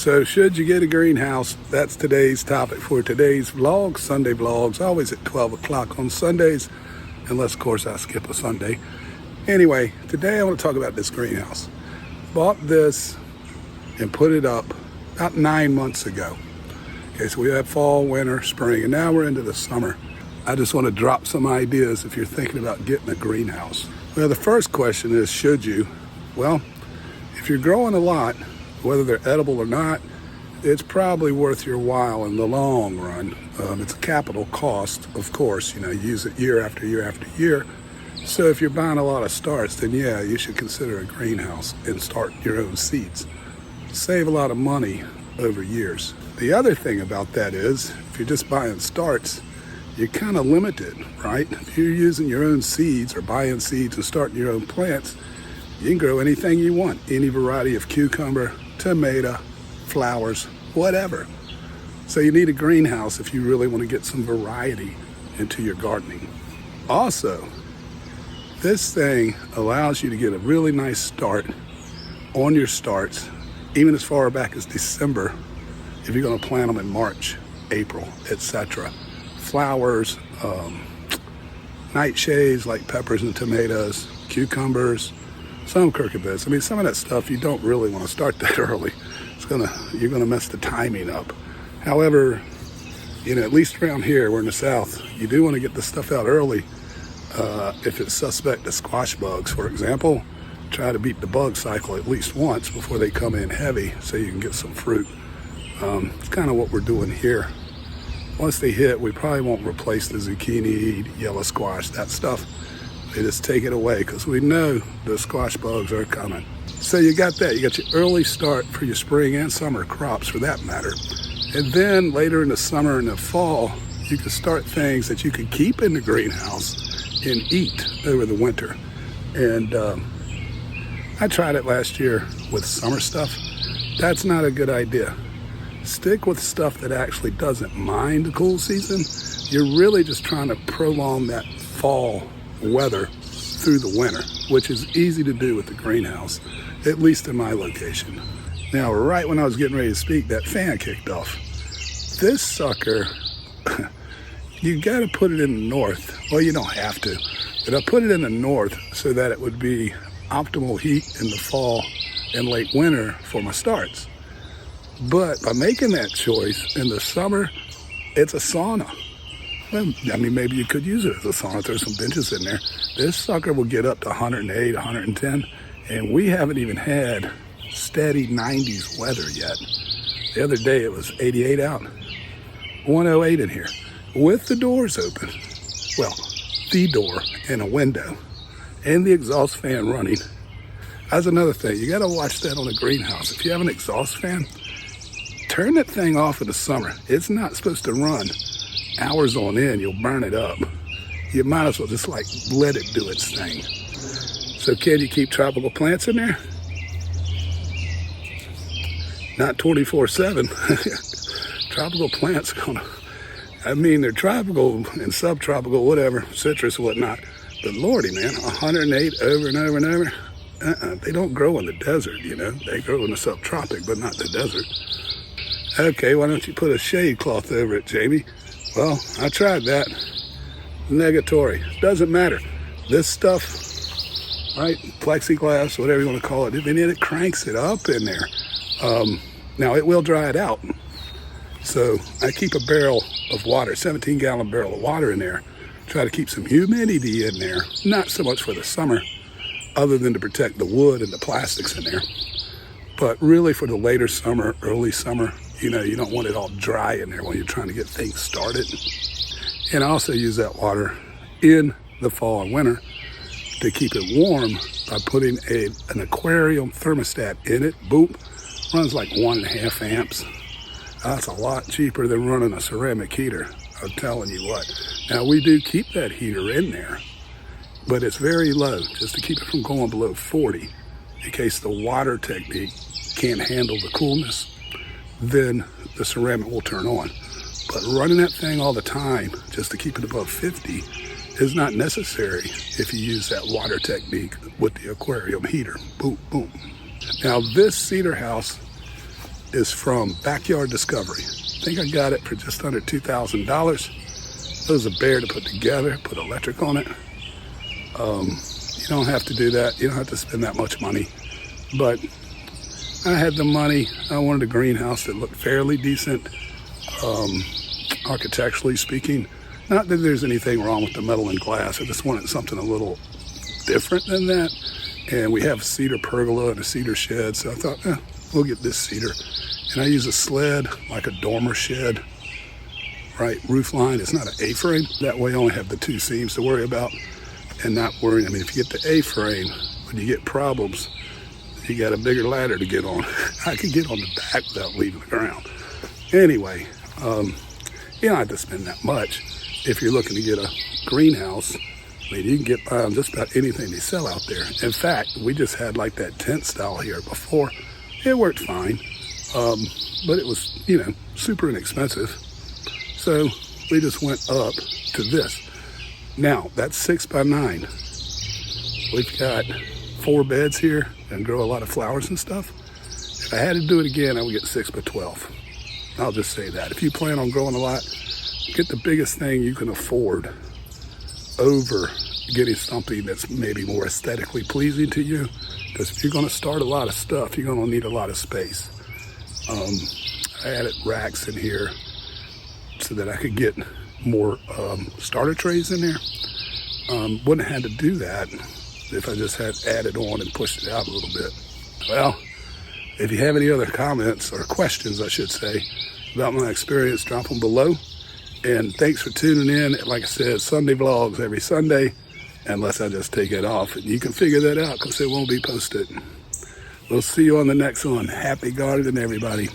So should you get a greenhouse? That's today's topic for today's vlog, Sunday vlogs, always at 12 o'clock on Sundays, unless of course I skip a Sunday. Anyway, today I want to talk about this greenhouse. Bought this and put it up about 9 months ago. Okay, so we had fall, winter, spring, and now we're into the summer. I just want to drop some ideas if you're thinking about getting a greenhouse. Well, the first question is, should you? Well, if you're growing a lot, whether they're edible or not, it's probably worth your while in the long run. It's a capital cost, of course, you use it year after year after year. So if you're buying a lot of starts, then yeah, you should consider a greenhouse and start your own seeds. Save a lot of money over years. The other thing about that is, if you're just buying starts, you're kind of limited, right? If you're using your own seeds or buying seeds and starting your own plants, you can grow anything you want, any variety of cucumber, tomato, flowers, whatever. So you need a greenhouse if you really want to get some variety into your gardening. Also, this thing allows you to get a really nice start on your starts, even as far back as December, if you're going to plant them in March, April, etc. Flowers, nightshades like peppers and tomatoes, cucumbers, some cucurbits. I mean, some of that stuff you don't really want to start that early. You're gonna mess the timing up. However, at least around here, we're in the South, you do want to get the stuff out early. If it's suspect to squash bugs, for example, try to beat the bug cycle at least once before they come in heavy so you can get some fruit. It's kind of what we're doing here. Once they hit, we probably won't replace the zucchini, yellow squash, that stuff. They just take it away because we know the squash bugs are coming. So you got that. You got your early start for your spring and summer crops for that matter. And then later in the summer and the fall, you can start things that you can keep in the greenhouse and eat over the winter. And I tried it last year with summer stuff. That's not a good idea. Stick with stuff that actually doesn't mind the cool season. You're really just trying to prolong that fall weather through the winter, which is easy to do with the greenhouse, at least in my location. Now, right when I was getting ready to speak, that fan kicked off. This sucker, you got to put it in the north. Well, you don't have to, but I put it in the north so that it would be optimal heat in the fall and late winter for my starts. But by making that choice in the summer, it's a sauna. Well, I mean, maybe you could use it as a sauna. There's some benches in there. This sucker will get up to 108, 110, and we haven't even had steady 90s weather yet. The other day it was 88 out, 108 in here, with the doors open. Well, the door and a window, and the exhaust fan running. That's another thing. You got to watch that on a greenhouse. If you have an exhaust fan, turn that thing off in the summer. It's not supposed to run hours on end. You'll burn it up. You might as well just let it do its thing. So can you keep tropical plants in there? Not 24/7. Tropical plants they're tropical and subtropical, whatever, citrus, whatnot. But lordy, man, 108 over and over and over. They don't grow in the desert, They grow in the subtropic, but not the desert. Okay, why don't you put a shade cloth over it, Jamie? Well, I tried that. Negatory. Doesn't matter. This stuff, right, plexiglass, whatever you want to call it, it cranks it up in there. Now, it will dry it out. So I keep a barrel of water, 17-gallon barrel of water in there. Try to keep some humidity in there. Not so much for the summer, other than to protect the wood and the plastics in there. But really for the later summer, early summer, you don't want it all dry in there when you're trying to get things started. And I also use that water in the fall and winter to keep it warm by putting an aquarium thermostat in it. Boom, runs like 1.5 amps. That's a lot cheaper than running a ceramic heater, I'm telling you what. Now we do keep that heater in there, but it's very low just to keep it from going below 40 in case the water technique can't handle the coolness. Then the ceramic will turn on. But running that thing all the time just to keep it above 50 is not necessary if you use that water technique with the aquarium heater. Boom, boom. Now this cedar house is from Backyard Discovery. I think I got it for just under $2,000. It was a bear to put together, put electric on it. You don't have to do that. You don't have to spend that much money. But I had the money. I wanted a greenhouse that looked fairly decent, architecturally speaking. Not that there's anything wrong with the metal and glass. I just wanted something a little different than that. And we have a cedar pergola and a cedar shed. So I thought, we'll get this cedar. And I use a sled, like a dormer shed. Right, roof line. It's not an A-frame. That way I only have the two seams to worry about and not worrying. I mean, if you get the A-frame, when you get problems, you got a bigger ladder to get on. I could get on the back without leaving the ground. Anyway, you don't have to spend that much. If you're looking to get a greenhouse, I mean, you can get by on just about anything they sell out there. In fact, we just had like that tent style here before. It worked fine, but it was, super inexpensive. So we just went up to this. Now, that's 6 by 9. We've got 4 beds here and grow a lot of flowers and stuff. If I had to do it again, I would get 6 by 12. I'll just say that. If you plan on growing a lot, get the biggest thing you can afford over getting something that's maybe more aesthetically pleasing to you. Because if you're going to start a lot of stuff, you're going to need a lot of space. I added racks in here so that I could get more starter trays in there. Wouldn't have had to do that if I just had added on and pushed it out a little bit. Well, if you have any other comments or questions, I should say, about my experience, drop them below. And thanks for tuning in. Like I said, Sunday vlogs every Sunday, unless I just take it off. And you can figure that out because it won't be posted. We'll see you on the next one. Happy gardening, everybody.